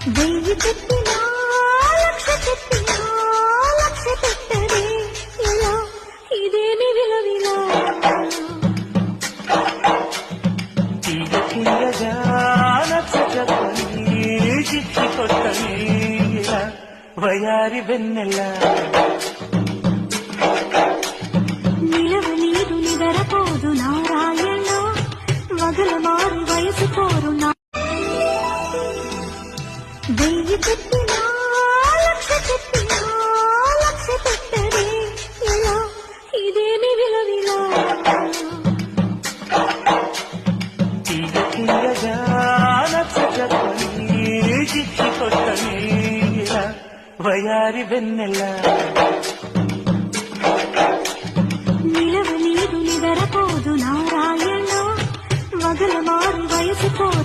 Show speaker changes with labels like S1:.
S1: వెయ్యి చెప్పినా లక్ష చెప్పినా లక్ష పెట్టదే ఇలా ఇదేమి విలవిలా
S2: తీయగా నచ్చ చెప్పని చిచ్చి కొట్టని ఇలా వయారి వెన్నెల
S1: నిలవనీదు నిదరపోదు నారాయణ వగల మారి వయసు కోరు నా వెయ్యి చెప్పినా లక్ష చెప్పినా లక్ష పెట్టదే ఇలా ఇదేమి విలవిలా
S2: తీయగా నచ్చ చెప్పని చిచ్చి కొట్టని ఇలా వయారి వెన్నెల
S1: నిలవనీదు నిదరపోదు నారాయణ వగల మారి వయసు కోరు